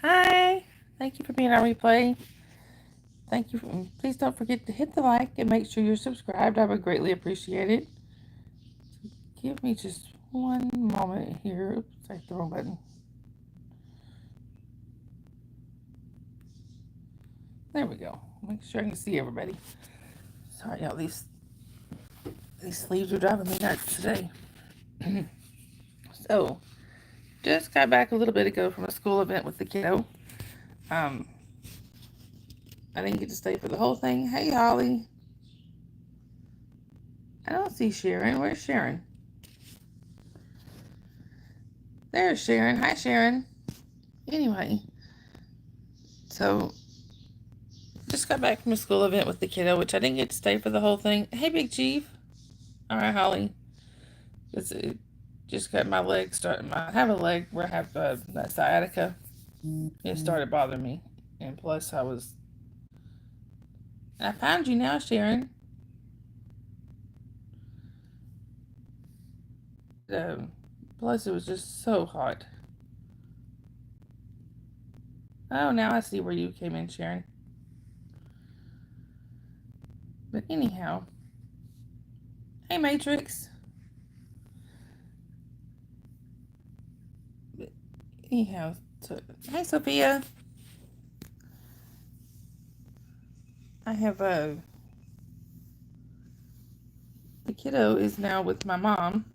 Hi. Thank you for being on replay. Thank you. Please don't forget to hit the like and make sure you're subscribed. I would greatly appreciate it. Give me just one moment here. Oops, I hit the wrong button. There we go. Make sure I can see everybody. Sorry, y'all. These sleeves are driving me nuts today. So, just got back a little bit ago from a school event with the kiddo. Um, I didn't get to stay for the whole thing. Hey, Holly. I don't see Sharon. Where's Sharon? There's Sharon. Hi, Sharon. Anyway, so just got back from a school event with the kiddo, which I didn't get to stay for the whole thing. Hey, Big Chief. All right, Holly. It just got my leg started. I have a leg where I have that sciatica. It started bothering me, and plus I found you now, Sharon. Plus, it was just so hot. Oh, now I see where you came in, Sharon. But anyhow, hey, Matrix. But anyhow, so, hey, Sophia. I have the kiddo is now with my mom,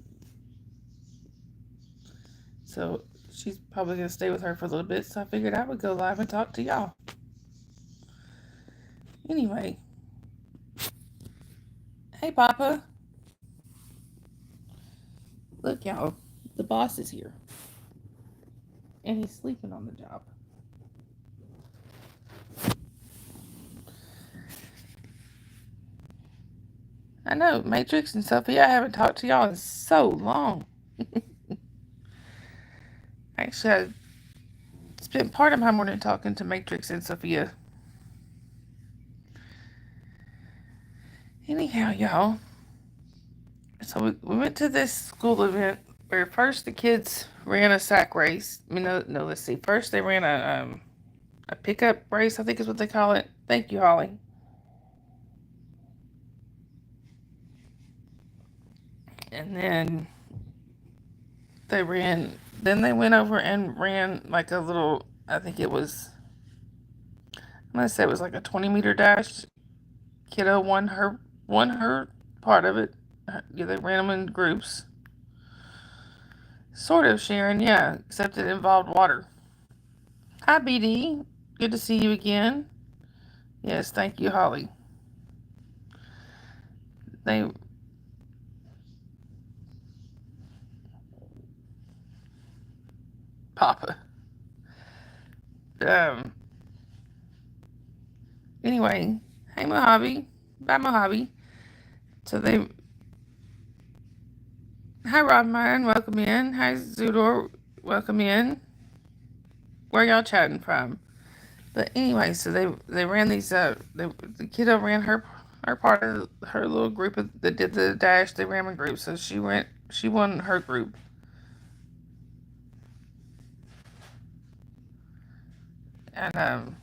so she's probably gonna stay with her for a little bit. So I figured I would go live and talk to y'all. Anyway, hey, Papa. Look, y'all, the boss is here, and he's sleeping on the job. I know, Matrix and Sophia, I haven't talked to y'all in so long. Actually, I spent part of my morning talking to Matrix and Sophia. Anyhow, y'all, so we went to this school event where first the kids ran a sack race. I mean, no, let's see. First they ran a pickup race, I think is what they call it. Thank you, Holly. And then they went over and ran like a little, I think it was, I'm gonna say it was like a 20-meter dash. Kiddo won her part of it. Yeah, they ran them in groups. Sort of, Sharon, yeah, except it involved water. Hi, BD. Good to see you again. Yes, thank you, Holly. They Papa. Um. Anyway, hey Mojave. Bye Mojave. So they. Hi Rob Myron, welcome in. Hi Zudor, welcome in. Where y'all chatting from? But anyway, so they ran these. The kiddo ran her part of her little group that did the dash. They ran a group, so she won her group. And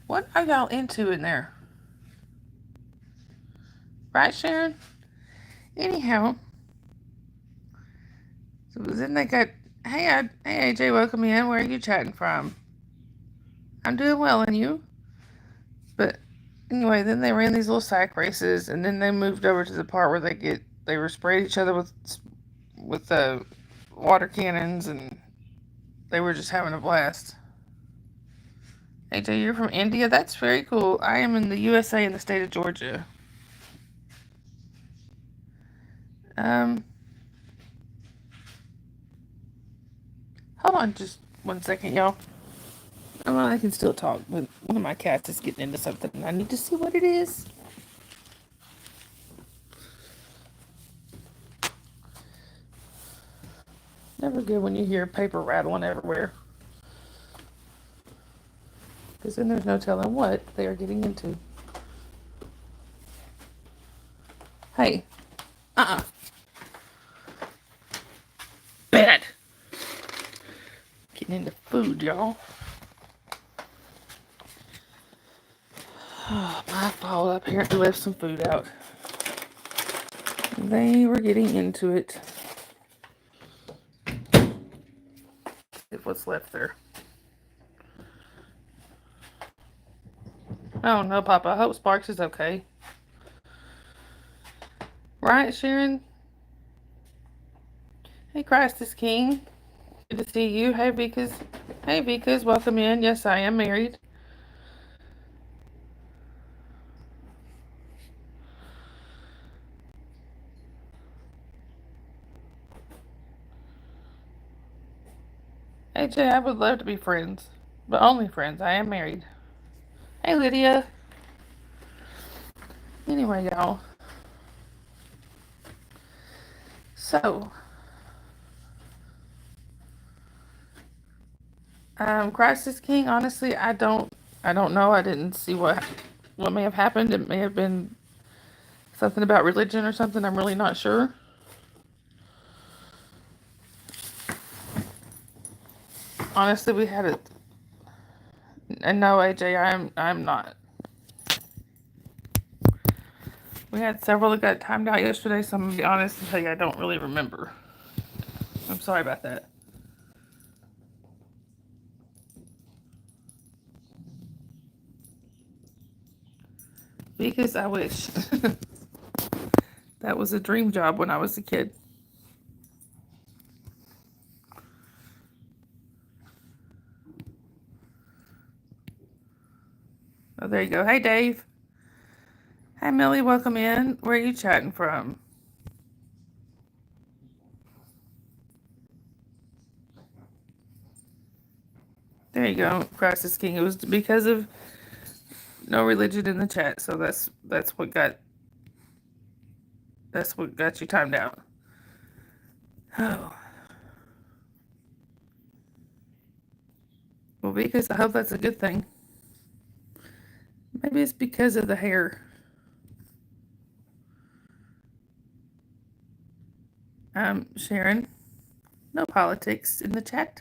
what are y'all into in there? Right, Sharon? Anyhow, so then they got, hey AJ, welcome in. Where are you chatting from? I'm doing well, and you? But anyway, then they ran these little sack races, and then they moved over to the part where they were sprayed each other with water cannons, and they were just having a blast. AJ, you're from India? That's very cool. I am in the USA in the state of Georgia. Um, Hold on just 1 second, y'all. Well, I can still talk, but one of my cats is getting into something, and I need to see what it is. Never good when you hear paper rattling everywhere. Because then there's no telling what they are getting into. Hey, uh-uh. bed. Getting into food, y'all. Oh, my fault. I apparently left some food out. They were getting into it. What's left there? Oh no, Papa. I hope Sparks is okay. Right, Sharon? Hey, Christ is King. Good to see you. Hey, Vikas. Hey, Vikas. Welcome in. Yes, I am married. Hey, Jay, I would love to be friends. But only friends. I am married. Hey, Lydia. Anyway, y'all. So, Christ is King. Honestly, I don't know. I didn't see what may have happened. It may have been something about religion or something. I'm really not sure. Honestly, we had it. And no, AJ, I'm not. We had several that got timed out yesterday, so I'm gonna be honest and tell you I don't really remember. I'm sorry about that. Because I wish. That was a dream job when I was a kid. Oh, there you go. Hey, Dave. Hi, Millie. Welcome in. Where are you chatting from? There you go. Christ is King. It was because of no religion in the chat, so that's what got you timed out. Oh. Well, because I hope that's a good thing. Maybe it's because of the hair. Sharon, no politics in the chat.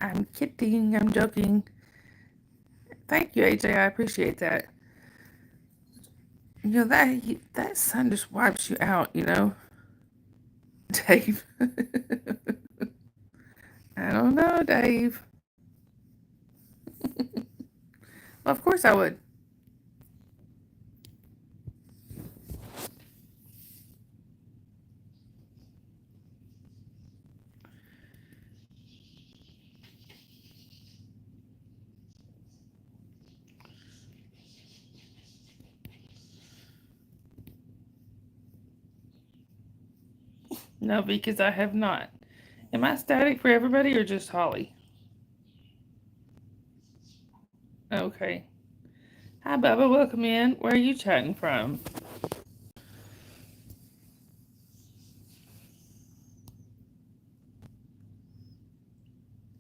I'm kidding. I'm joking. Thank you, AJ. I appreciate that. You know, that sun just wipes you out, you know? Dave. I don't know, Dave. Well, of course I would. No, because I have not. Am I static for everybody or just Holly? Okay. Hi, Bubba. Welcome in. Where are you chatting from?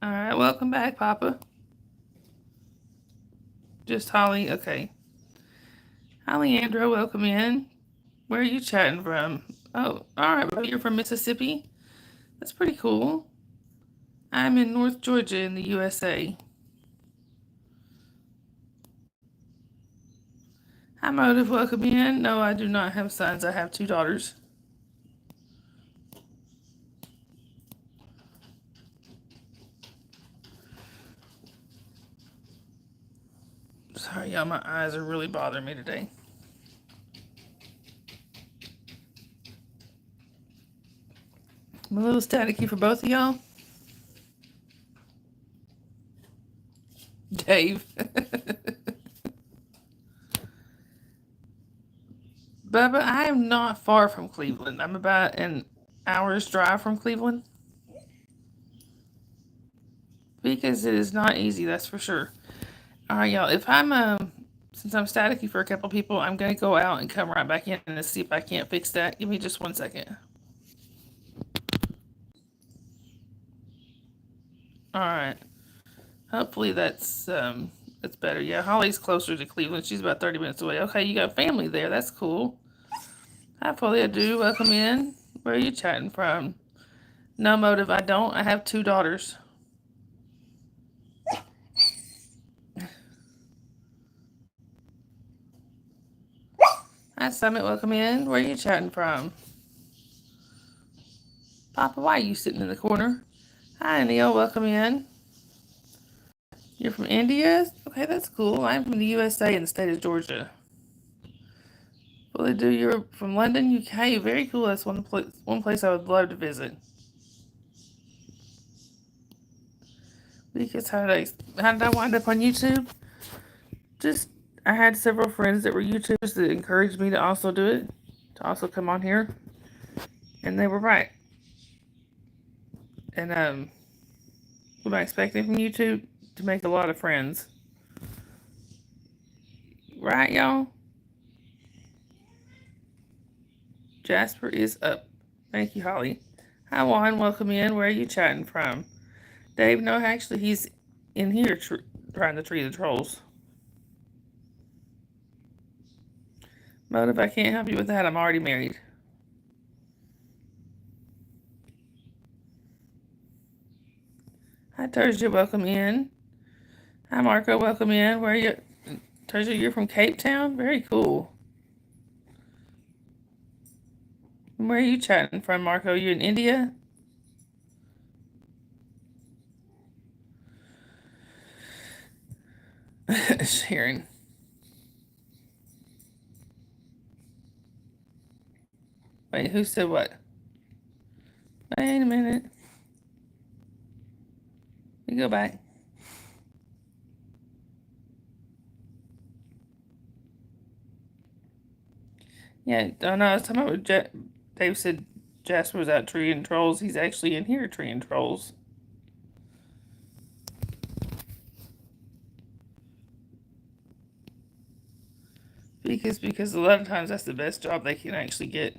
All right. Welcome back, Papa. Just Holly. Okay. Hi, Leandro. Welcome in. Where are you chatting from? Oh, all right. You're from Mississippi? That's pretty cool. I'm in North Georgia in the USA. Hi, Motive. Welcome in. No, I do not have sons. I have 2 daughters. Sorry, y'all. My eyes are really bothering me today. I'm a little staticky for both of y'all. Dave. Bubba, I am not far from Cleveland. I'm about an hour's drive from Cleveland. Because it is not easy, that's for sure. All right, y'all. If I'm since I'm staticky for a couple people, I'm gonna go out and come right back in and see if I can't fix that. Give me just 1 second. All right. Hopefully that's better. Yeah, Holly's closer to Cleveland. She's about 30 minutes away. Okay, you got family there. That's cool. Hi, Folia Do. Welcome in. Where are you chatting from? No motive. I don't. I have 2 daughters. Hi, Summit. Welcome in. Where are you chatting from? Papa, why are you sitting in the corner? Hi, Neil. Welcome in. You're from India? Okay, that's cool. I'm from the USA in the state of Georgia. Folia Do. You're from London, UK. Very cool. That's one place I would love to visit. Because how did I wind up on YouTube? Just I had several friends that were YouTubers that encouraged me to also do it, to also come on here, and they were right. And what am I expecting from YouTube? To make a lot of friends, right, y'all? Jasper is up. Thank you, Holly. Hi, Juan. Welcome in. Where are you chatting from? Dave? No, actually, he's in here trying to tree the trolls. Motive, I can't help you with that. I'm already married. Hi, Terja. Welcome in. Hi, Marco. Welcome in. Where are you? Terja, you're from Cape Town? Very cool. Where are you chatting from, Marco? You in India? Sharon. Wait, who said what? Wait a minute. Let me go back. Yeah, I know. I was talking about Dave said Jasper was out treeing trolls. He's actually in here treeing trolls. Because a lot of times that's the best job they can actually get.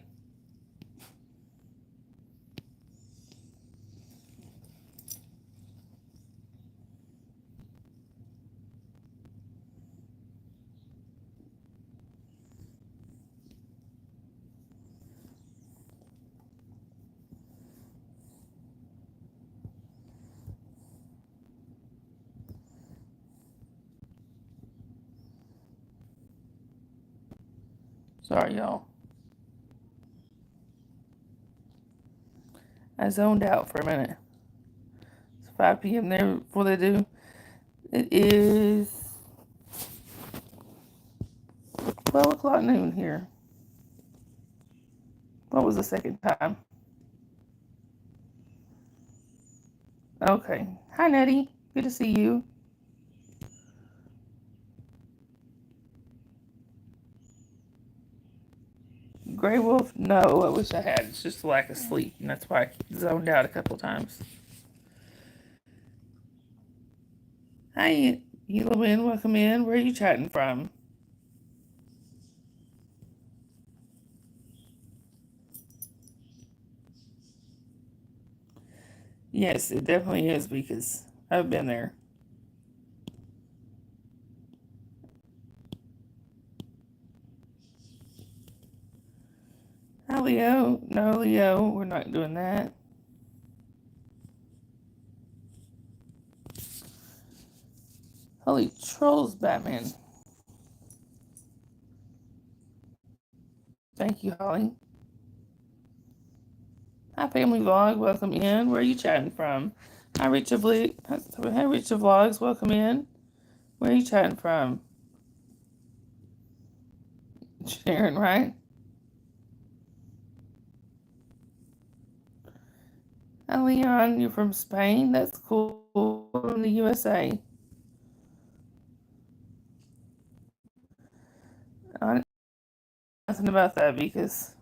Sorry, y'all. I zoned out for a minute. It's 5 p.m. there before they do. It is 12 o'clock noon here. What was the second time? Okay. Hi, Nettie. Good to see you. Grey Wolf? No, I wish I had. It's just a lack of sleep, and that's why I zoned out a couple times. Hi, Eloin. Welcome in. Where are you chatting from? Yes, it definitely is because I've been there. Hi, Leo. No, Leo, we're not doing that. Holy trolls, Batman. Thank you, Holly. Hi, Family Vlog. Welcome in. Where are you chatting from? Hi, Richard Vlogs. Welcome in. Where are you chatting from? Sharon, right? Hi, Leon. You're from Spain? That's cool. From the USA. I don't know nothing about that because.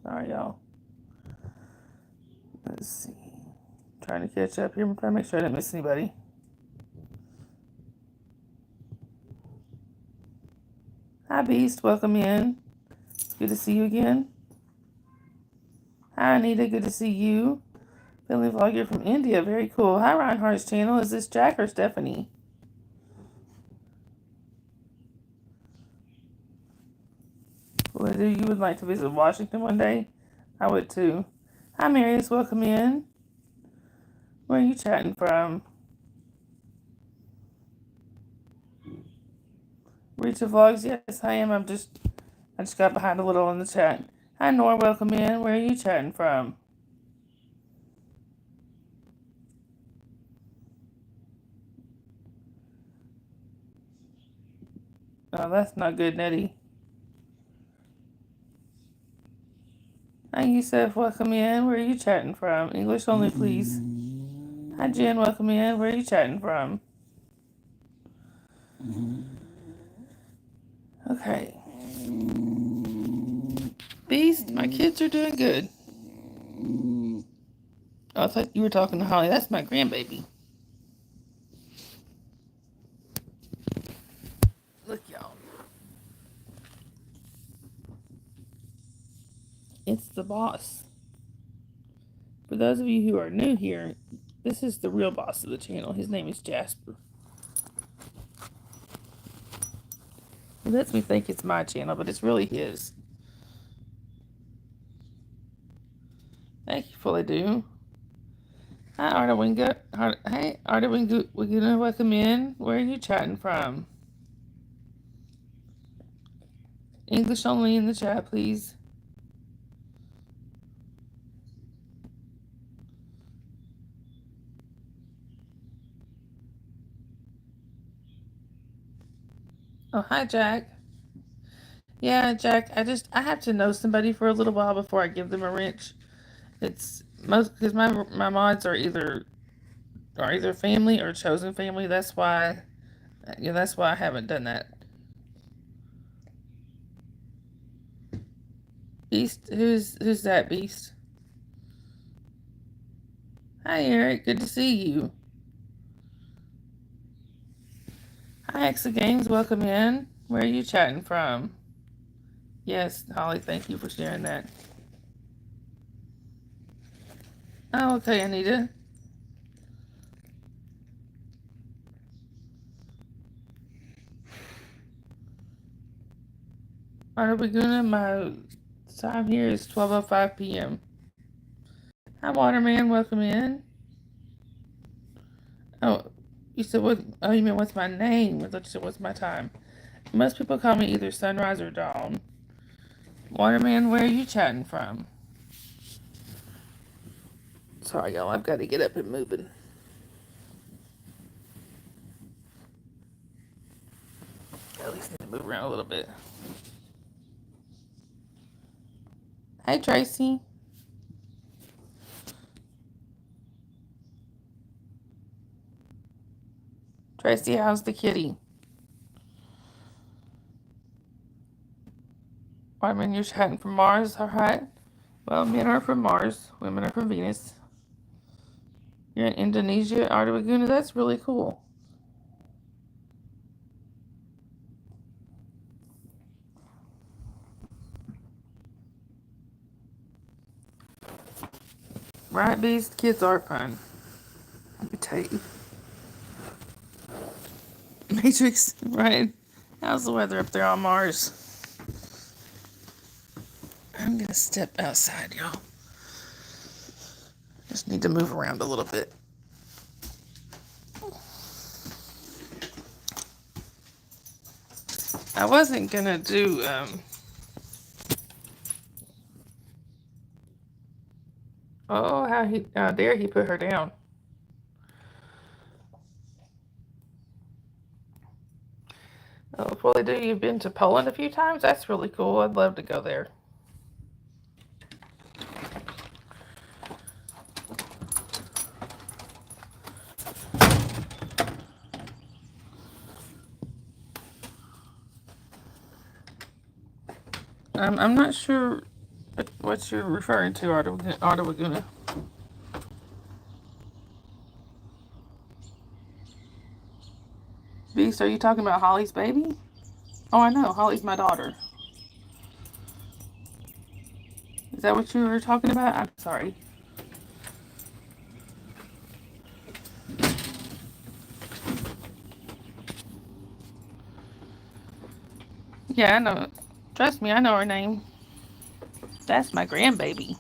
Sorry, y'all. Let's see. Trying to catch up here. I'm trying to make sure I didn't miss anybody. Hi, Beast. Welcome in. It's good to see you again. Hi, Anita. Good to see you. Family vlogger from India. Very cool. Hi, Reinhardt's channel. Is this Jack or Stephanie? Whether you would like to visit Washington one day, I would too. Hi, Marius. Welcome in. Where are you chatting from? Rita Vlogs. Yes, I am. I just got behind a little in the chat. Hi, Nora. Welcome in. Where are you chatting from? Oh, that's not good, Nettie. Hi, Yusuf. Welcome in. Where are you chatting from? English only, please. Hi, Jen. Welcome in. Where are you chatting from? Okay. Beast, my kids are doing good. Oh, I thought you were talking to Holly. That's my grandbaby. Look, y'all. It's the boss. For those of you who are new here, this is the real boss of the channel. His name is Jasper. He lets me think it's my channel, but it's really his. Thank you, Fully Do. Hi, Artawinga. Hey, Artawinga, we're gonna welcome in. Where are you chatting from? English only in the chat, please. Oh, hi, Jack. Yeah, Jack, I have to know somebody for a little while before I give them a wrench. It's most because my mods are either family or chosen family. That's why I haven't done that. Beast, who's that Beast? Hi, Eric. Good to see you. Hi, Exa Games. Welcome in. Where are you chatting from? Yes, Holly. Thank you for sharing that. Oh, okay, Anita. Alright, we're gonna my time here is 12:05 p.m. Hi, Waterman. Welcome in. Oh, you said what? Oh, you meant what's my name? I thought you said what's my time. Most people call me either sunrise or dawn. Waterman, where are you chatting from? Sorry, y'all. I've got to get up and moving. At least need to move around a little bit. Hey, Tracy. Tracy, how's the kitty? Waterman, you're chatting from Mars. All right. Well, men are from Mars. Women are from Venus. You're in Indonesia, Artawaguna. That's really cool. Right, Beast? Kids are fun. Let me tell you. Matrix, right? How's the weather up there on Mars? I'm gonna step outside, y'all. Just need to move around a little bit. I wasn't gonna do, oh, how dare he put her down. Oh, Fully Do, you've been to Poland a few times? That's really cool. I'd love to go there. I'm not sure what you're referring to, Artawaguna. Beast, are you talking about Holly's baby? Oh, I know. Holly's my daughter. Is that what you were talking about? I'm sorry. Yeah, I know. Trust me, I know her name. That's my grandbaby.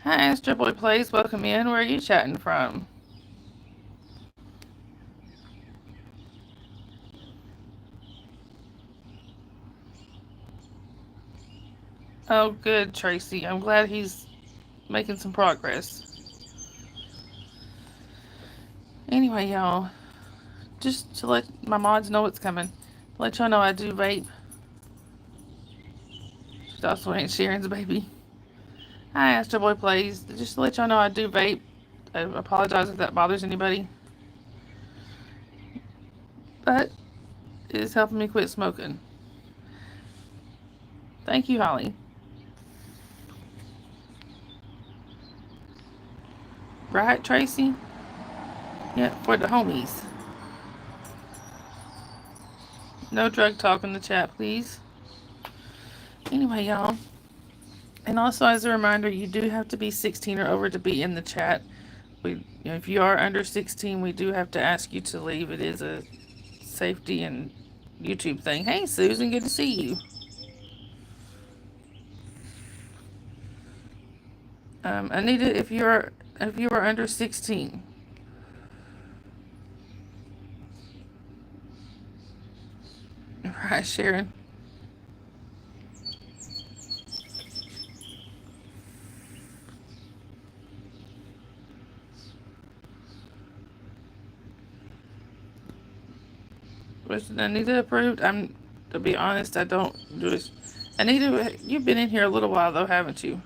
Hi, Astro Boy Plays. Welcome in. Where are you chatting from? Oh, good, Tracy. I'm glad he's making some progress. Anyway, y'all, just to let my mods know what's coming. Let y'all know I do vape. She's also Aunt Sharon's baby. Hi, Astro Boy Plays. Just to let y'all know I do vape. I apologize if that bothers anybody. But it is helping me quit smoking. Thank you, Holly. Right, Tracy? Yeah, for the homies. No drug talk in the chat, please. Anyway, y'all. And also, as a reminder, you do have to be 16 or over to be in the chat. If you are under 16, we do have to ask you to leave. It is a safety and YouTube thing. Hey, Susan, good to see you. Anita, if you are under 16. Right, Sharon. Was Anita approved? To be honest, I don't do it. Anita, you've been in here a little while though, haven't you?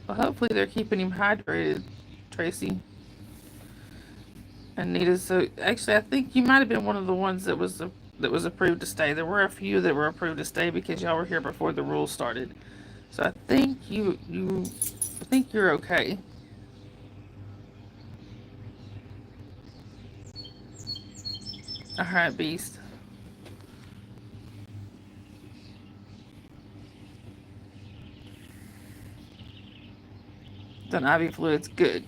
Well, hopefully they're keeping him hydrated, Tracy. Anita, so actually, I think you might have been one of the ones that was approved to stay. There were a few that were approved to stay because y'all were here before the rules started. So I think I think you're okay. All right, Beast. Done IV fluids, good.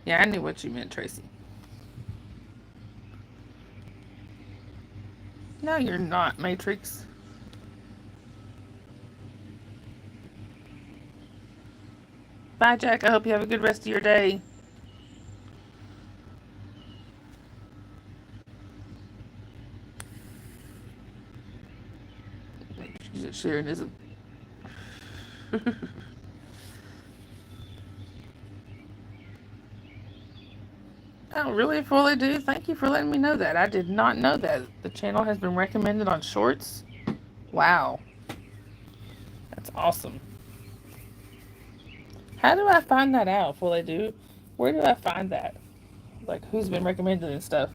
Yeah, I knew what you meant, Tracy. No, you're not, Matrix. Bye, Jack. I hope you have a good rest of your day. Sharon isn't. Oh, really? Fully do? Thank you for letting me know that. I did not know that. The channel has been recommended on Shorts. Wow. That's awesome. How do I find that out? Fully do? Where do I find that? Like, who's been recommended and stuff?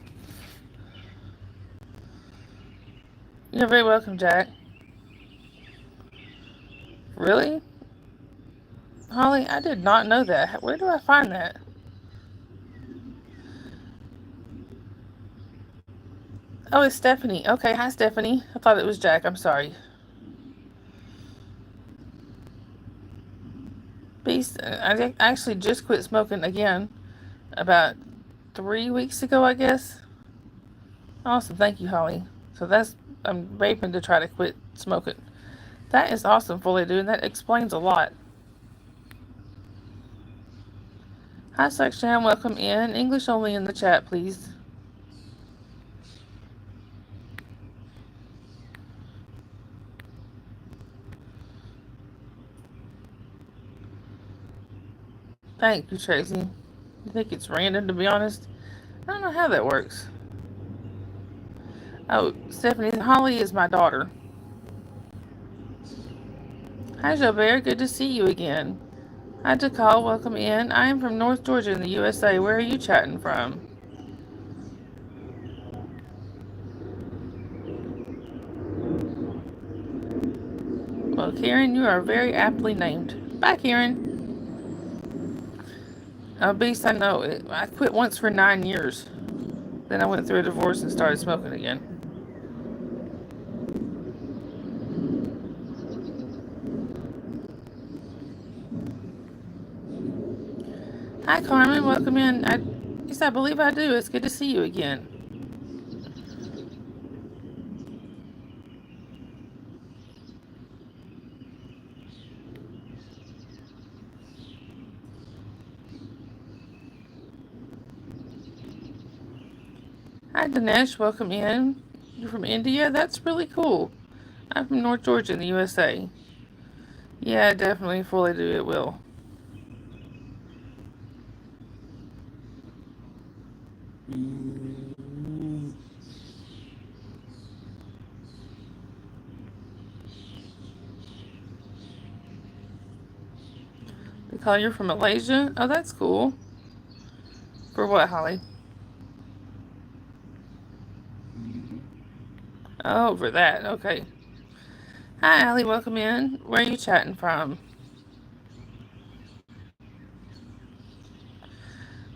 You're very welcome, Jack. Really? Holly, I did not know that. Where do I find that? Oh, it's Stephanie. Okay, hi, Stephanie. I thought it was Jack. I'm sorry. Beast, I actually just quit smoking again about 3 weeks ago, I guess. Awesome. Thank you, Holly. So I'm vaping to try to quit smoking. That is awesome, Fully doing that explains a lot. Hi, Section. Welcome in. English only in the chat, please. Thank you, Tracy. You think it's random, to be honest? I don't know how that works. Oh, Stephanie, Holly is my daughter. Hi, Jobert. Good to see you again. Hi, Takal. Welcome in. I am from North Georgia in the USA. Where are you chatting from? Well, Karen, you are very aptly named. Bye, Karen. Beast, I know. I quit once for 9 years. Then I went through a divorce and started smoking again. Hi, Carmen. Welcome in. Yes, I believe I do. It's good to see you again. Hi, Dinesh. Welcome in. You're from India? That's really cool. I'm from North Georgia in the USA. Yeah, definitely. Fully do it will. They call you from Malaysia? Oh, that's cool. For what, Holly? Oh, for that. Okay. Hi, Allie. Welcome in. Where are you chatting from?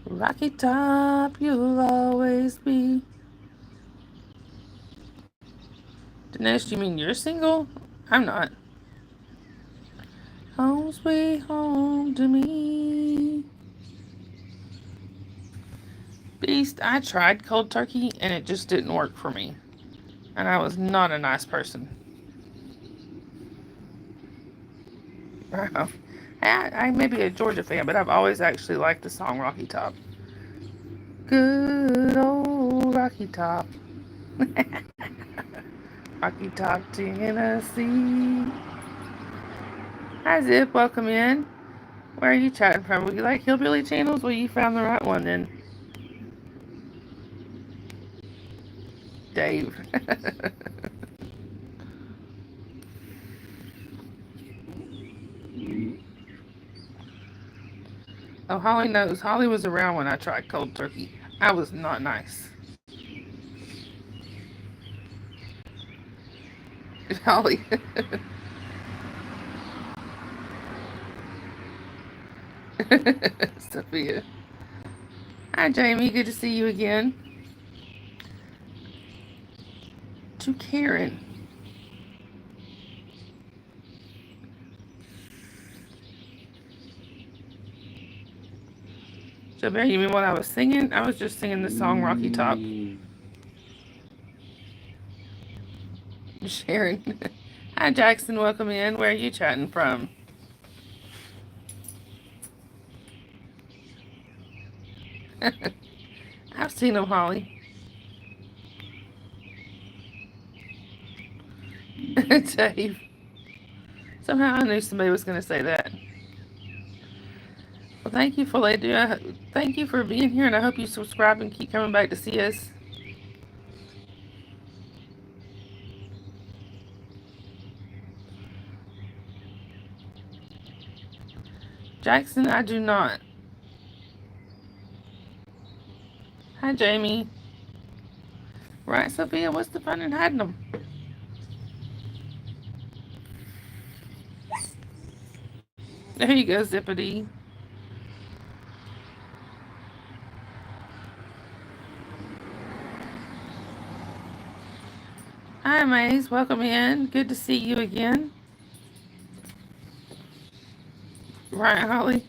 Rocky Top, you'll always be. Dinesh, you mean you're single? I'm not. Home sweet home to me. Beast, I tried cold turkey and it just didn't work for me. And I was not a nice person. I may be a Georgia fan, but I've always actually liked the song Rocky Top. Good old Rocky Top. Rocky Top, Tennessee. Hi, Zip. Welcome in. Where are you chatting from? Would you like hillbilly channels? Well, you found the right one then. Dave. Oh, Holly knows. Holly was around when I tried cold turkey. I was not nice. Holly. Sophia. Hi, Jamie. Good to see you again. To Karen. So, Bear, you mean what I was singing? I was just singing the song Rocky Top. Sharon. Hi, Jackson. Welcome in. Where are you chatting from? I've seen them, Holly. Dave. Somehow I knew somebody was going to say that. Well, thank you for thank you for being here, and I hope you subscribe and keep coming back to see us. Jackson, I do not. Hi, Jamie. Right, Sophia, what's the fun in hiding them? There you go, Zippity. Hi, Maze. Welcome in. Good to see you again. Right, Holly.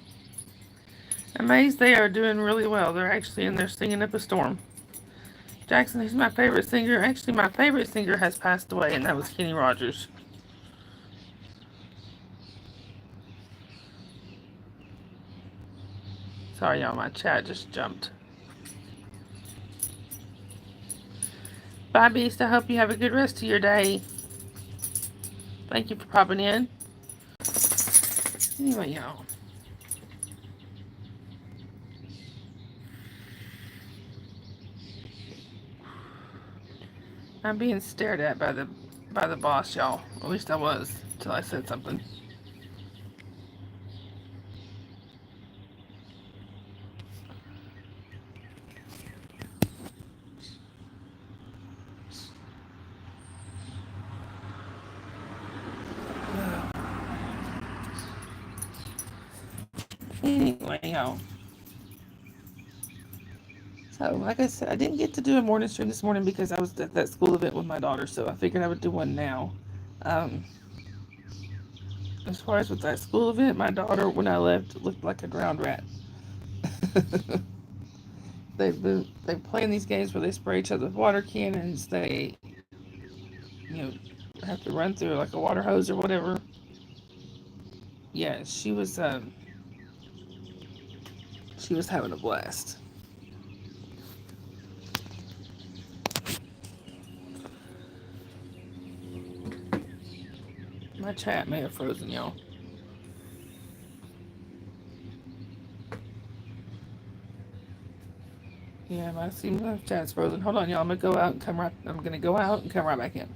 Amazed they are doing really well. They're actually in there singing up a storm. Jackson, who's my favorite singer? Actually, my favorite singer has passed away, and that was Kenny Rogers. Sorry, y'all, my chat just jumped. Bye, Beast. I hope you have a good rest of your day. Thank you for popping in. Anyway, y'all. I'm being stared at by the boss, y'all. At least I was, till I said something. y'all. So, like I said, I didn't get to do a morning stream this morning because I was at that school event with my daughter, so I figured I would do one now. Um, as far as with that school event, my daughter, when I left, looked like a drowned rat. They play in these games where they spray each other with water cannons. They, you know, have to run through like a water hose or whatever. Yeah, she was having a blast. My chat may have frozen, y'all. Yeah, my chat's frozen. Hold on, y'all. I'm gonna go out and come right back in.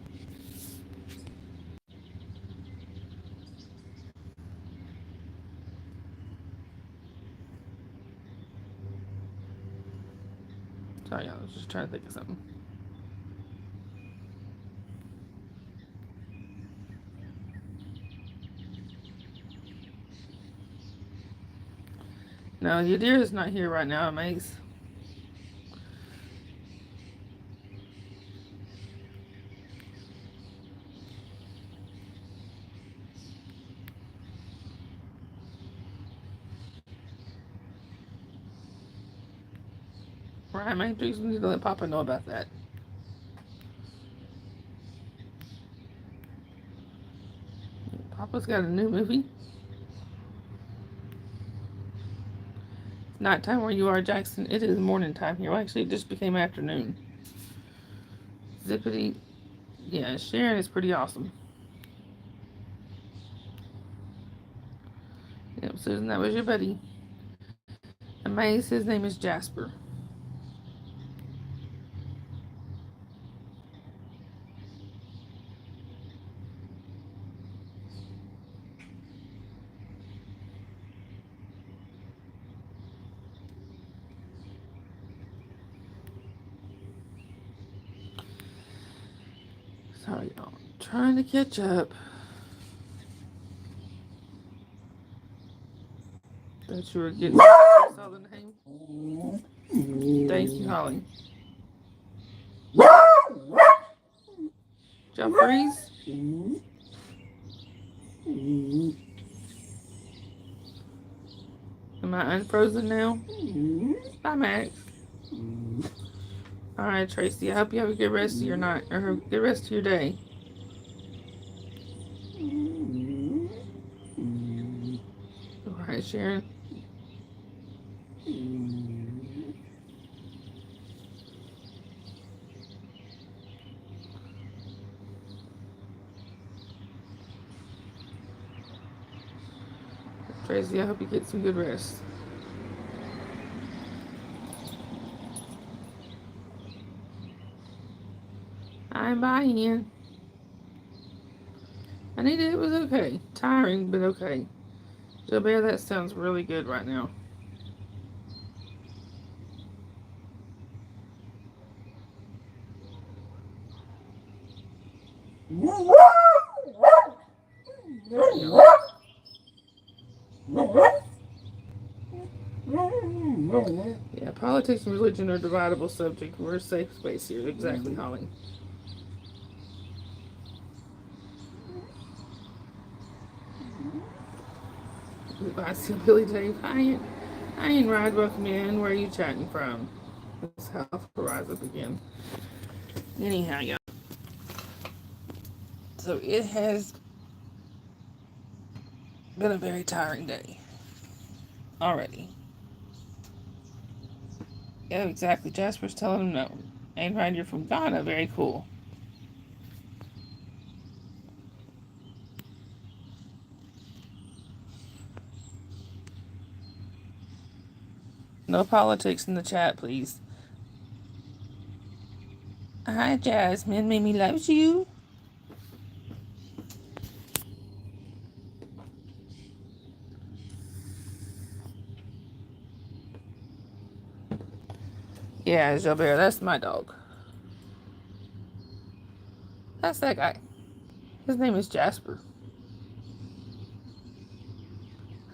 Sorry, y'all. I was just trying to think of something. No, Yadira is not here right now, Mace. Right, Matrix, we need to let Papa know about that. Papa's got a new movie. It's nighttime where you are, Jackson. It is morning time here. Well, actually, it just became afternoon. Zippity. Yeah, Sharon is pretty awesome. Yep, Susan, that was your buddy. And Mace, his name is Jasper. Sorry, y'all. Trying to catch up. Thought you were getting saw the name. Thank you, Holly. Y'all freeze? Am I unfrozen now? Bye, Max. All right, Tracy. I hope you have a good rest of your night, or a good rest of your day. All right, Sharon. Tracy, I hope you get some good rest. I'm buying. Anita, it was okay. Tiring, but okay. Joe Bear, that sounds really good right now. Yeah, politics and religion are a dividable subject. We're a safe space here. Exactly, Holly. I see Billy Dave. I ain't ride welcome in. Where are you chatting from? This house will rise up again. Anyhow, y'all. So it has been a very tiring day already. Yeah, exactly. Jasper's telling him no. Ain't right, you're from Ghana. Very cool. No politics in the chat, please. Hi, Jasmine. Mimi loves you. Yeah, Jobert, that's my dog. That's that guy. His name is Jasper.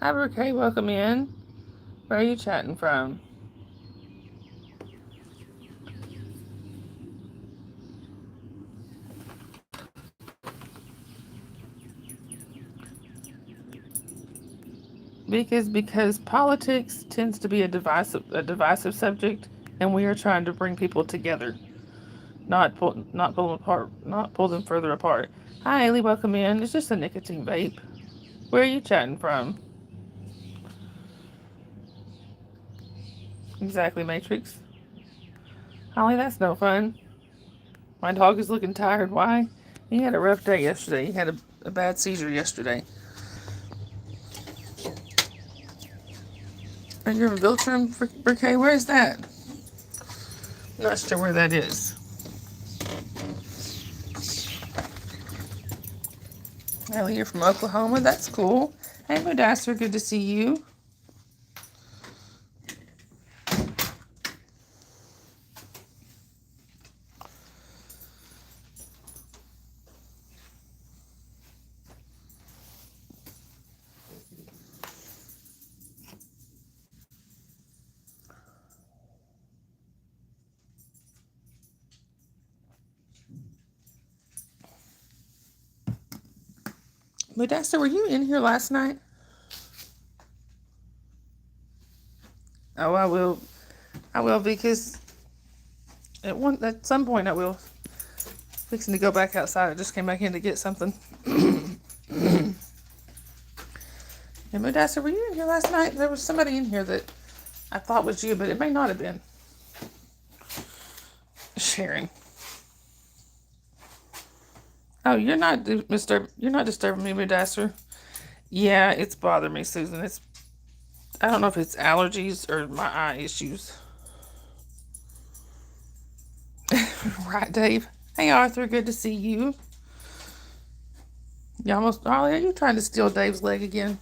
Hi, Brooke. Welcome in. Where are you chatting from? Because politics tends to be a divisive subject, and we are trying to bring people together, not pull them apart, not pull them further apart. Hi, Ailey, welcome in. It's just a nicotine vape. Where are you chatting from? Exactly, Matrix. Holly, that's no fun. My dog is looking tired. Why? He had a rough day yesterday. He had a bad seizure yesterday. And you're in Viltrum, Briquet? Where is that? Not sure where that is. Ellie, you're from Oklahoma. That's cool. Hey, Modasser, good to see you. Modesta, were you in here last night? Oh, I will. I will because at some point I will. Fixing to go back outside. I just came back in to get something. And Modesta, were you in here last night? There was somebody in here that I thought was you, but it may not have been. Sharon. Oh, you're not disturbing me, Modesta. Yeah, it's bothering me, Susan. I don't know if it's allergies or my eye issues. Right, Dave? Hey, Arthur, good to see you. You almost, Ollie, are you trying to steal Dave's leg again?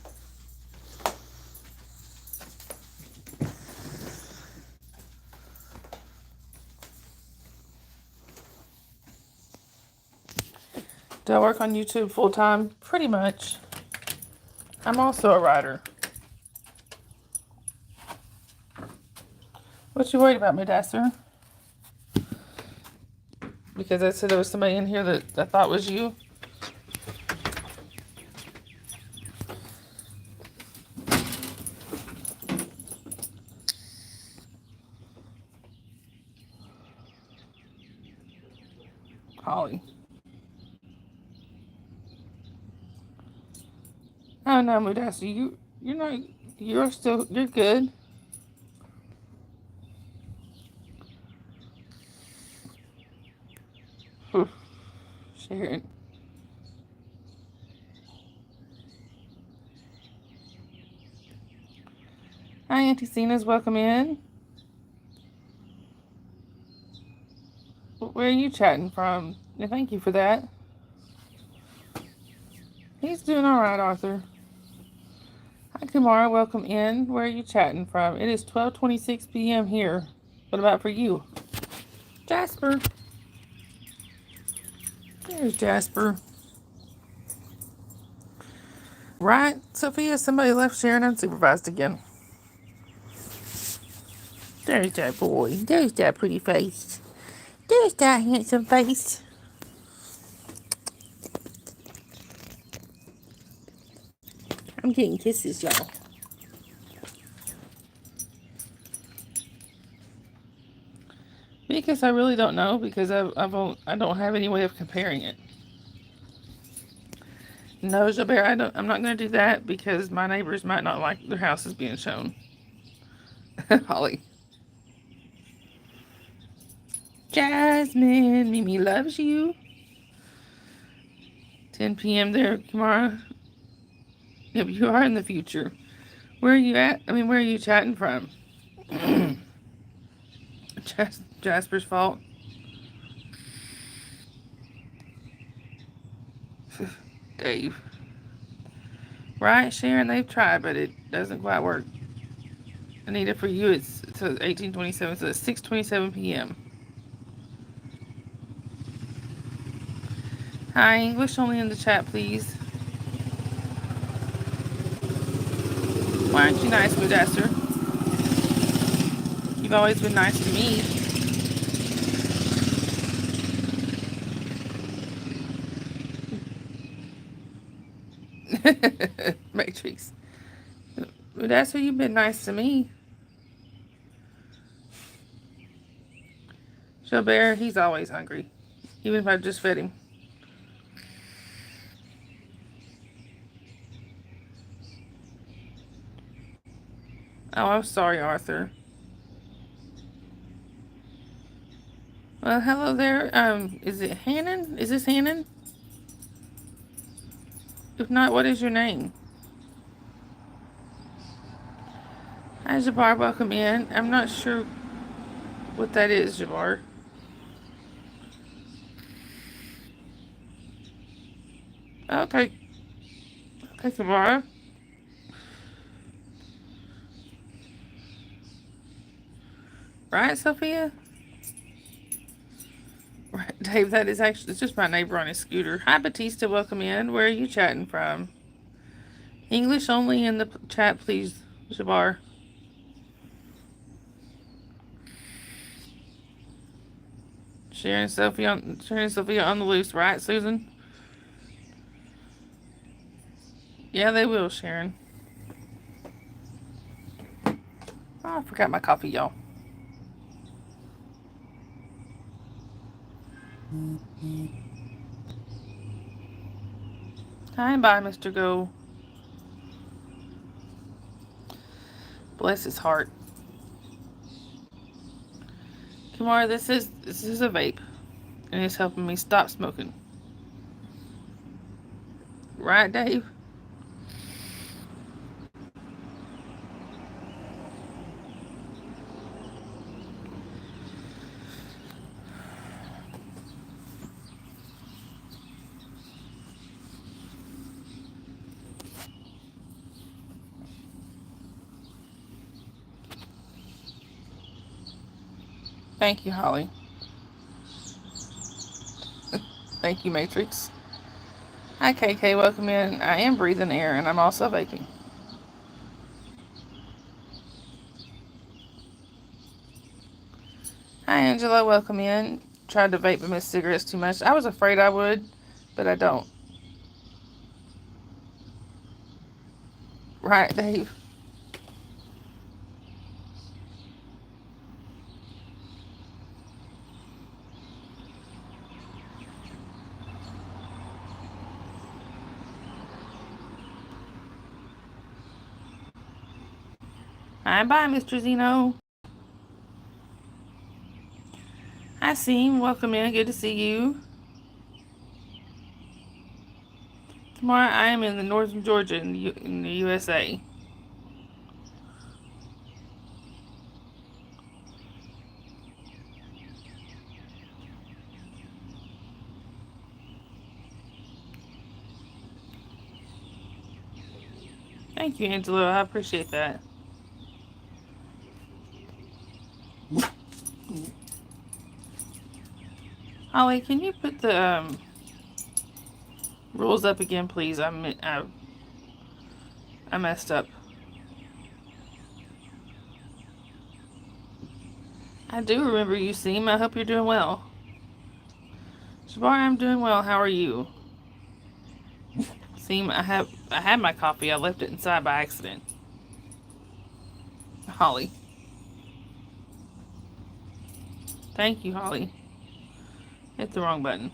Do I work on YouTube full time? Pretty much. I'm also a writer. What you worried about, Modasser? Because I said there was somebody in here that I thought was you. Holly. Oh no, Modasser, you're not. You're good. Sharon. Hi, Auntie Cena's welcome in. Where are you chatting from? Yeah, thank you for that. He's doing all right, Arthur. Hi, Kamara. Welcome in. Where are you chatting from? It is 12:26 p.m. here. What about for you? Jasper. There's Jasper. Right, Sophia? Somebody left Sharon unsupervised again. There's that boy. There's that pretty face. There's that handsome face. I'm getting kisses, y'all. Because I really don't know, because I don't have any way of comparing it. No, Jabert, I'm not going to do that because my neighbors might not like their houses being shown. Holly. Jasmine, Mimi loves you. 10 p.m. there, Kamara. Yep, you are in the future. Where are you at? Where are you chatting from? Jasper's fault. Dave. Right, Sharon, they've tried, but it doesn't quite work. Anita, for you, it's 18:27, so it's 6:27 p.m. Hi, English only in the chat, please. Why aren't you nice, Modasser? You've always been nice to me. Matrix. But that's who you've been nice to me. Joe Bear, he's always hungry. Even if I just fed him. Oh, I'm sorry, Arthur. Well, hello there. Is it Hannon? Is this Hannon? If not, what is your name? Hi, Jabbar. Welcome in. I'm not sure what that is, Jabbar. Okay. Okay, Jabbar. Right, Sophia? Right, Dave, that is actually, it's just my neighbor on his scooter. Hi, Batista. Welcome in. Where are you chatting from? English only in the chat, please, Jabbar. Sharon Sophia on the loose, right, Susan? Yeah, they will, Sharon. Oh, I forgot my coffee, y'all. Hi, bye, Mr. Go. Bless his heart. Kamara, this is a vape, and it's helping me stop smoking. Right, Dave? Thank you, Holly. Thank you, Matrix. Hi, KK. Welcome in. I am breathing air, and I'm also vaping. Hi, Angela. Welcome in. Tried to vape but missed cigarettes too much. I was afraid I would, but I don't. Right, Dave? Hi, bye, Mr. Zeno. Hi, Seam. Welcome in. Good to see you. Tomorrow I am in the northern Georgia in the USA. Thank you, Angela. I appreciate that. Holly, can you put the rules up again, please? I messed up. I do remember you, Seam. I hope you're doing well. Shabar, I'm doing well. How are you? Seam, I had my coffee. I left it inside by accident. Holly. Thank you, Holly. Hit the wrong button.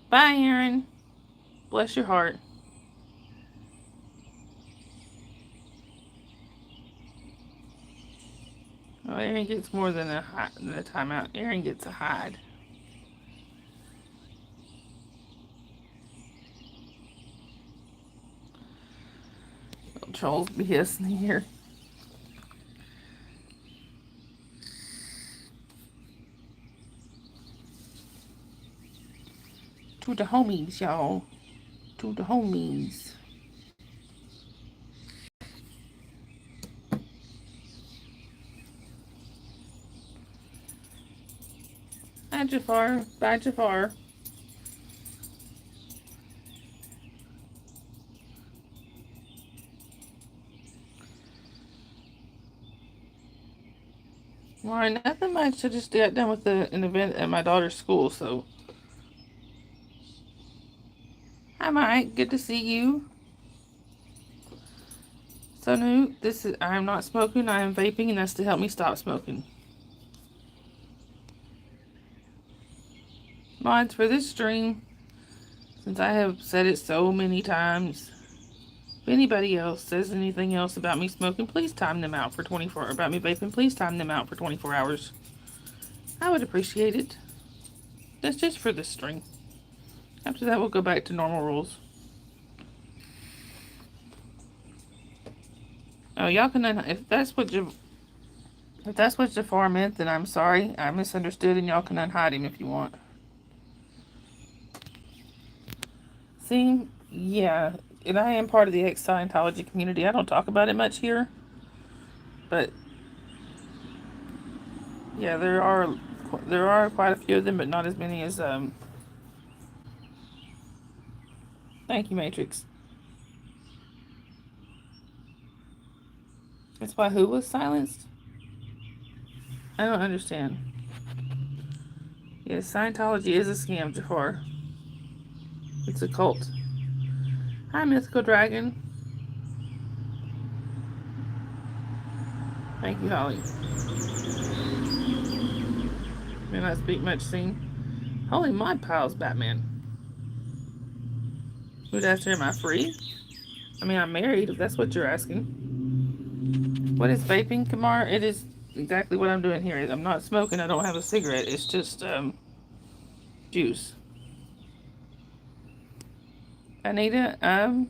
Bye, Aaron. Bless your heart. Oh, Aaron gets more than a timeout. Aaron gets a hide. Little trolls be hissing here. To the homies, y'all. To the homies. Hi, Jafar. Bye, Jafar. Well, nothing much. I just got done with an event at my daughter's school, so. Hi, Mike. Good to see you. So, Newt, I am not smoking, I am vaping, and that's to help me stop smoking. Mods for this stream, since I have said it so many times, if anybody else says anything else about me smoking, please time them out for 24 hours. About me vaping, please time them out for 24 hours. I would appreciate it. That's just for this stream. After that, we'll go back to normal rules. Oh, y'all can, if that's what Jafar meant, then I'm sorry. I misunderstood, and y'all can unhide him if you want. See, yeah, and I am part of the ex-Scientology community. I don't talk about it much here, but yeah, there are quite a few of them, but not as many as Thank you, Matrix. That's why who was silenced? I don't understand. Yes, Scientology is a scam, Jafar. It's a cult. Hi, Mythical Dragon. Thank you, Holly. May not speak much soon. Holy mod piles, Batman. Who'd ask her, am I free? I mean, I'm married, if that's what you're asking. What is vaping, Kamar? It is exactly what I'm doing here. I'm not smoking, I don't have a cigarette. It's just, juice. Anita, don't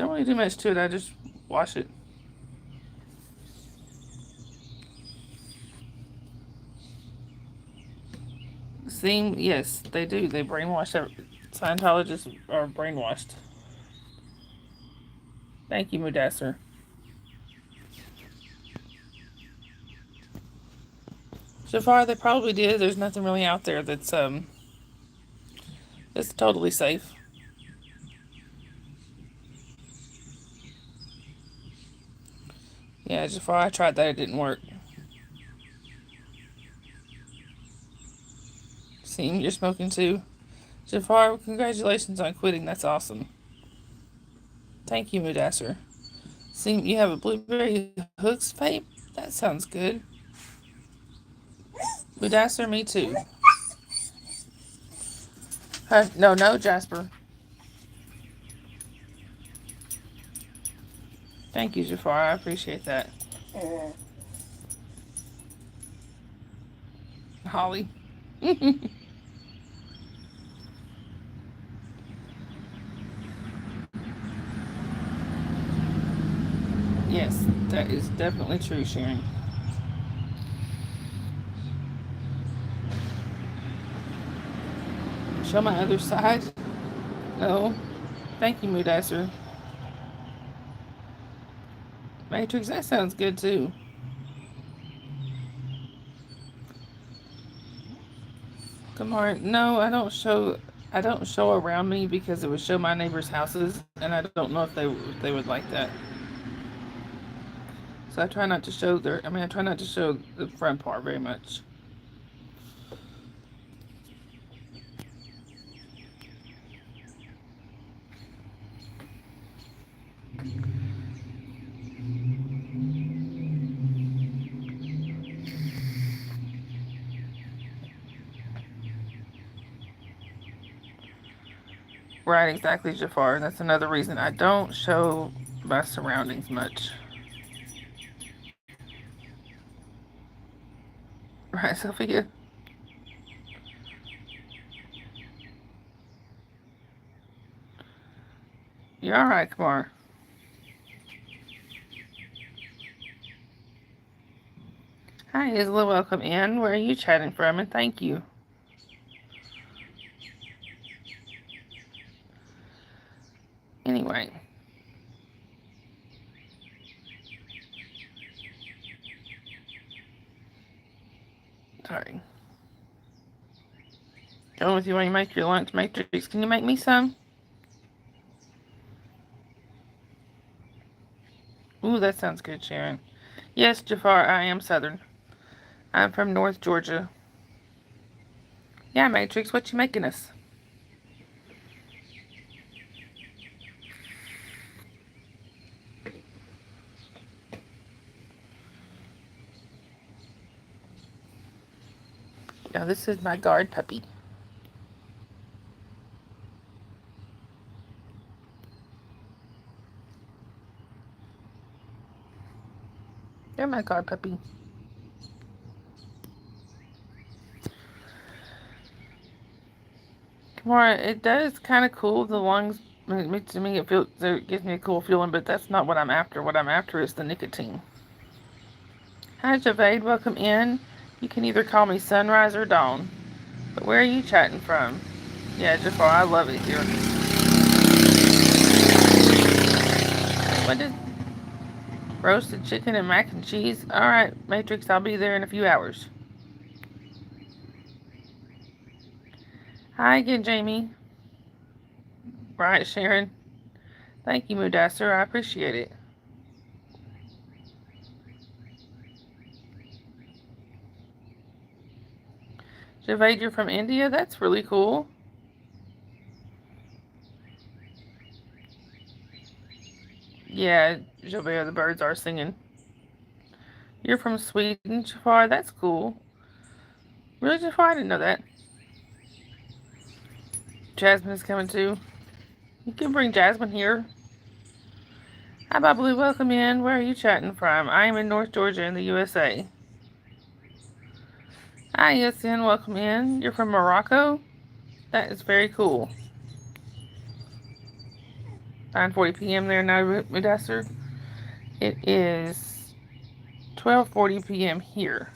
really do much to it. I just wash it. Seem, yes, they do. They brainwash. Scientologists are brainwashed. Thank you, Mudassar. So far, they probably did. There's nothing really out there that's totally safe. Yeah, Jafar, I tried that. It didn't work. Seem, you're smoking too. Jafar, congratulations on quitting. That's awesome. Thank you, Mudassar. Seem, you have a blueberry hooks vape? That sounds good. Mudassar, me too. No, Jasper. Thank you, Jafar. I appreciate that. Holly. Yes, that is definitely true, Sharon. Show my other side? No. Thank you, Moodasser. Matrix, that sounds good too. Come on. No, I don't show around me because it would show my neighbors' houses, and I don't know if they would like that. So I try not to show I try not to show the front part very much. Right, exactly, Jafar. That's another reason I don't show my surroundings much. Right, Sophia? You're alright, Kamar. Hi, Isla. Welcome in. Where are you chatting from? And thank you. Anyway. Sorry. Going with you when you make your lunch, Matrix. Can you make me some? Ooh, that sounds good, Sharon. Yes, Jafar, I am Southern. I'm from North Georgia. Yeah, Matrix, what you making us? Yeah, this is my guard puppy. You're my guard puppy. Kamara, it does kind of cool the lungs. To me, it gives me a cool feeling, but that's not what I'm after. What I'm after is the nicotine. Hi, Javade. Welcome in. You can either call me Sunrise or Dawn. But where are you chatting from? Yeah, Jafar, I love it here. What did... Roasted chicken and mac and cheese? Alright, Matrix, I'll be there in a few hours. Hi again, Jamie. Right, Sharon. Thank you, Mudassar. I appreciate it. Javade, you're from India? That's really cool. Yeah, Javade, the birds are singing. You're from Sweden, Jafar? That's cool. Really, Jafar? I didn't know that. Jasmine is coming too. You can bring Jasmine here. Hi, Bubbly. Welcome in. Where are you chatting from? I am in North Georgia in the USA. Hi, Yasin. Welcome in. You're from Morocco? That is very cool. 9:40 p.m. there now, Mudassar. It is 12:40 p.m. here.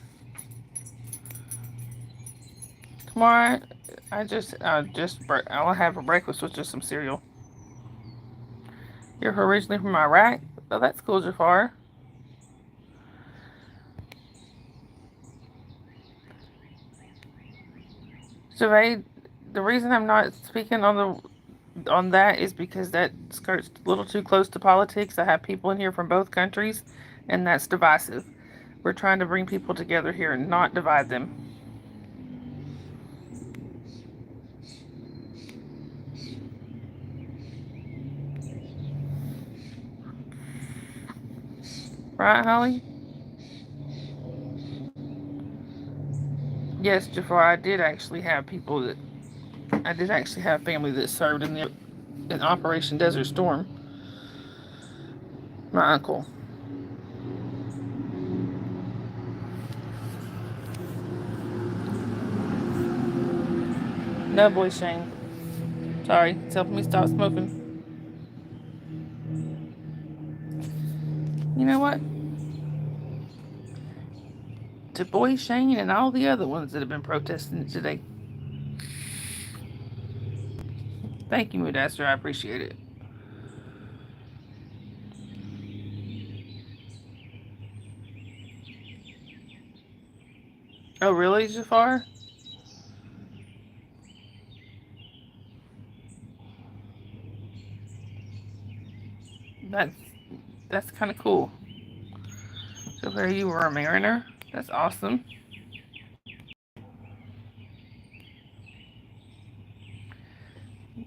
Tomorrow, I'll have for breakfast with just some cereal. You're originally from Iraq? Oh, that's cool, Jafar. Javade, the reason I'm not speaking on that is because that skirts a little too close to politics. I have people in here from both countries, and that's divisive. We're trying to bring people together here and not divide them. Right, Holly? Yes, Jafar, I did actually have family that served in Operation Desert Storm. My uncle. No, boy, Shane. Sorry, it's helping me stop smoking. You know what? To Boy Shane and all the other ones that have been protesting today. Thank you, Mudassar. I appreciate it. Oh, really, Jafar? That's that's kind of cool. Jafar, you were a mariner? That's awesome.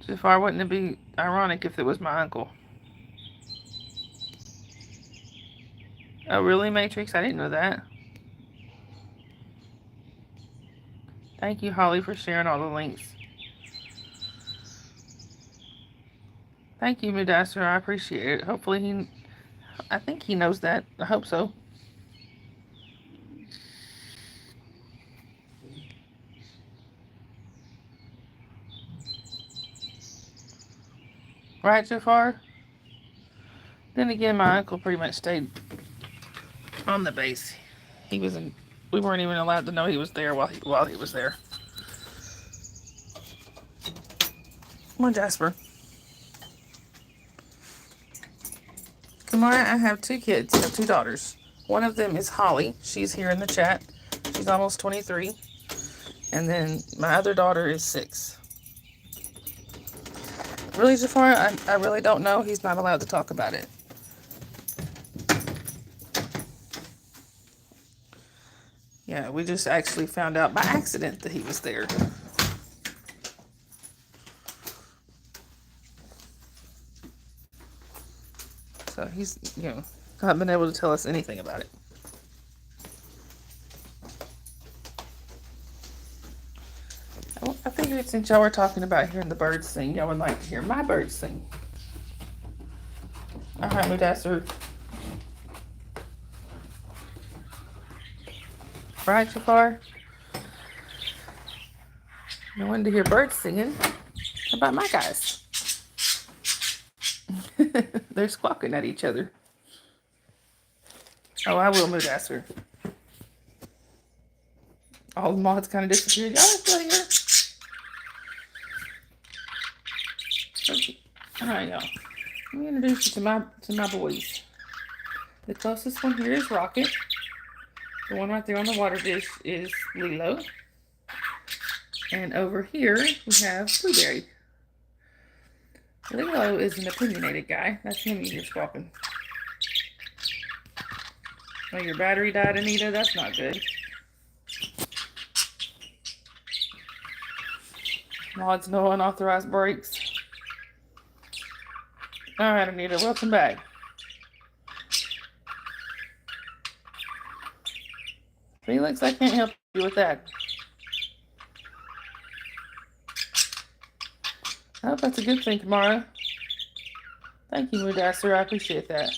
Jafar, wouldn't it be ironic if it was my uncle? Oh, really, Matrix? I didn't know that. Thank you, Holly, for sharing all the links. Thank you, Mudassar. I appreciate it. Hopefully I think he knows that. I hope so. Right, Jafar? Then again, my uncle pretty much stayed on the base. He was in. We weren't even allowed to know he was there while he was there. Come on, Jasper. Kamara, I have two kids. I have two daughters. One of them is Holly. She's here in the chat. She's almost 23. And then my other daughter is 6. Really, Jafar? I really don't know. He's not allowed to talk about it. Yeah, we just actually found out by accident that he was there. So he's, not been able to tell us anything about it. I figured since y'all were talking about hearing the birds sing, y'all would like to hear my birds sing. All right, Mudasser. Right, Jafar? I wanted to hear birds singing. How about my guys? They're squawking at each other. Oh, I will, Mudasser. All the moths kind of disappeared. Y'all are still here? Okay. All right, y'all. Let me introduce you to my boys. The closest one here is Rocket. The one right there on the water dish is Lilo. And over here we have Blueberry. Lilo is an opinionated guy. That's him you hear squawking. Oh, your battery died, Anita? That's not good. Mods, no unauthorized breaks. All right, Anita, welcome back. Felix, I can't help you with that. I hope that's a good thing, Kamara. Thank you, Mudasser. I appreciate that.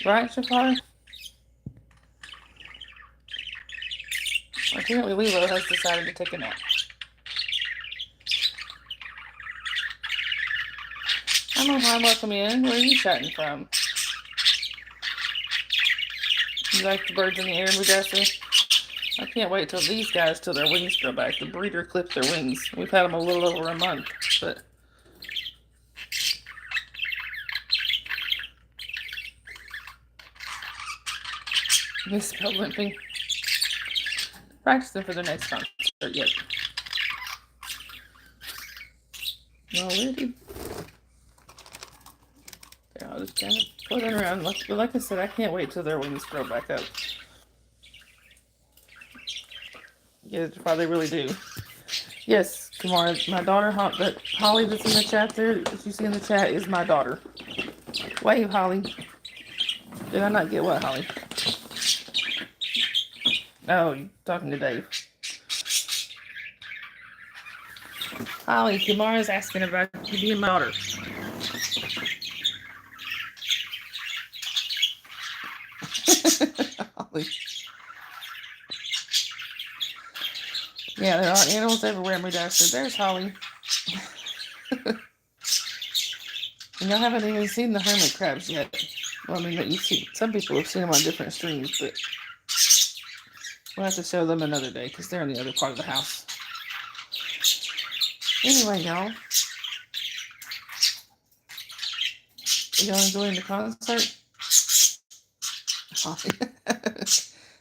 Right, Shafar? Apparently Lilo has decided to take a nap. I'm on welcome in. Where are you chatting from? You like the birds in the air, Mudasser? I can't wait till these guys, till their wings grow back. The breeder clipped their wings. We've had them a little over a month, but misspelled limping. Practicing for their next concert yet. Already. Okay, I'll just kind of put it around. Like I said, I can't wait till their wings grow back up. Yeah, they really do. Yes, Kamara, my daughter, Holly that's in the chat there, that you see in the chat, is my daughter. Wave, Holly. Did I not get what, Holly? Oh, you're talking to Dave. Holly, Kamara's asking about you being my daughter. Holly. Yeah, there are animals everywhere, Mudasser. There's Holly. And y'all haven't even seen the hermit crabs yet. Well, I mean, you see, some people have seen them on different streams, but we'll have to show them another day because they're in the other part of the house. Anyway, y'all. Are y'all enjoying the concert? Holly.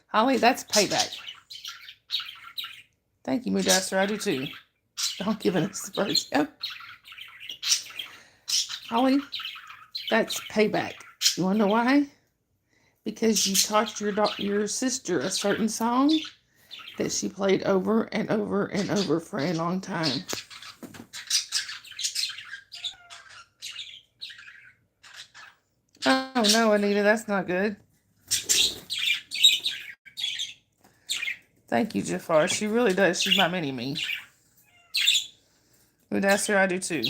Holly, that's payback. Thank you, Mudasser. I do too. Don't give us the birds. Yep. Holly, that's payback. You want to know why? Because you taught your sister a certain song that she played over and over and over for a long time. Oh no, Anita, that's not good. Thank you, Jafar. She really does. She's my mini-me. Mudasser, I do too.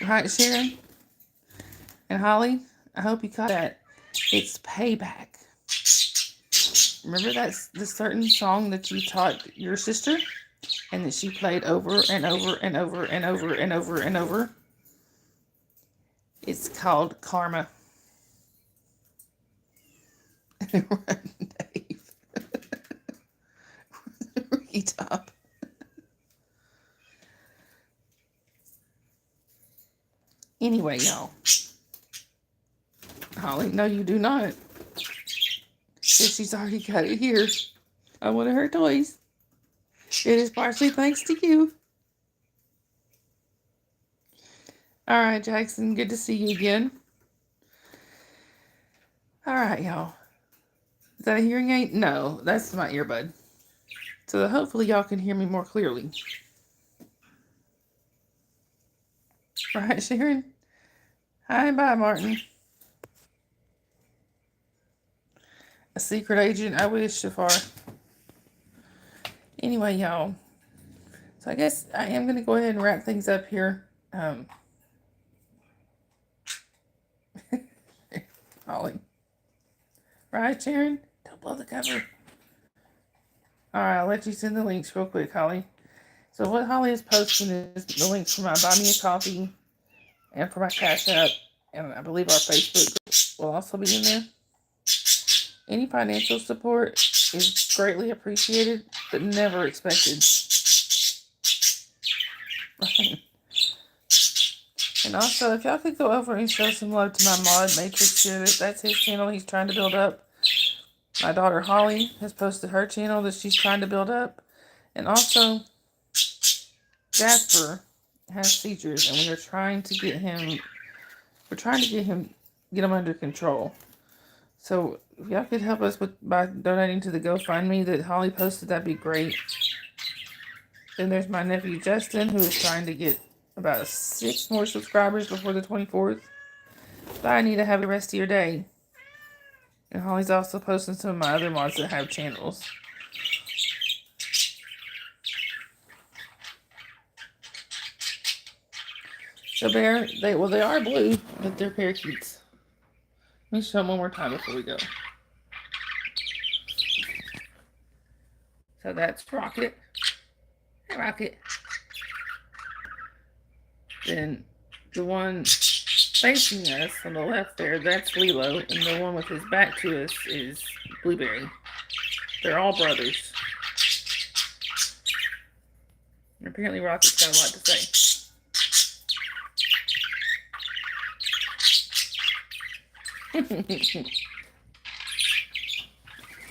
Right, Sharon? And Holly? I hope you caught that. It's payback. Remember that's the certain song that you taught your sister? And that she played over and over and over and over and over and over? It's called Karma. Run, Dave. Top. Anyway, y'all. Holly, no, you do not. Because she's already got it here on one of her toys. It is partially thanks to you. All right, Jackson, good to see you again. All right, y'all. Is that a hearing aid? No, that's my earbud. So hopefully y'all can hear me more clearly. Right, Sharon? Hi, bye, Martin. A secret agent? I wish, Shafar. Anyway, y'all. So I guess I am going to go ahead and wrap things up here. Holly. Right, Sharon? Don't blow the cover. Alright, I'll let you send the links real quick, Holly. So what Holly is posting is the links for my Buy Me a Coffee and for my Cash App. And I believe our Facebook group will also be in there. Any financial support is greatly appreciated, but never expected. Right. And also, if y'all could go over and show some love to my mod, Matrix here, that's his channel he's trying to build up. My daughter Holly has posted her channel that she's trying to build up. And also, Jasper has seizures, and we are trying to get him, get him under control. So, if y'all could help us by donating to the GoFundMe that Holly posted, that'd be great. Then there's my nephew Justin, who is trying to get about 6 more subscribers before the 24th. Bye, Anita. Have the rest of your day. And Holly's also posting some of my other mods that have channels. So Bear, they are blue, but they're parakeets. Let me show them one more time before we go. So that's Rocket. Hey, Rocket. Then the one facing us on the left there, that's Lilo, and the one with his back to us is Blueberry. They're all brothers. And apparently Rocket's got a lot to say.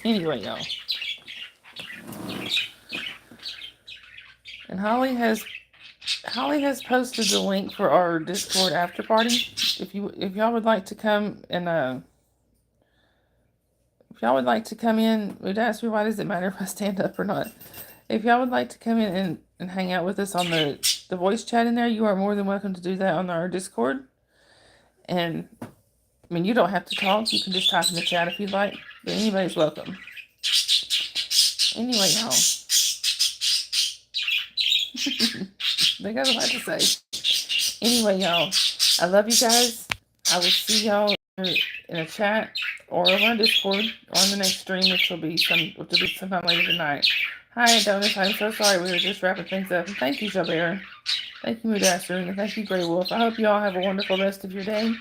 Anyway, y'all. And Holly has posted the link for our Discord after party. If y'all would like to come and if y'all would like to come in, would ask me why does it matter if I stand up or not? If y'all would like to come in and hang out with us on the voice chat in there, you are more than welcome to do that on our Discord. And I mean, you don't have to talk. You can just type in the chat if you'd like. But anybody's welcome. Anyway, y'all. They got a lot to say. Anyway, y'all. I love you guys. I will see y'all in a chat or over on Discord or on the next stream, which will be sometime later tonight. Hi, Adonis. I'm so sorry. We were just wrapping things up. And thank you, Jobert. Thank you, Moodasser. And thank you, Grey Wolf. I hope you all have a wonderful rest of your day.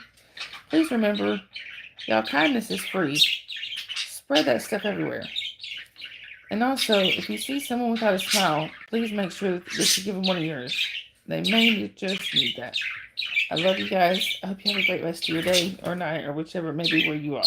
Please remember, y'all, kindness is free. Spread that stuff everywhere. And also, if you see someone without a smile, please make sure that you give them one of yours. They may just need that. I love you guys. I hope you have a great rest of your day or night or whichever it may be where you are.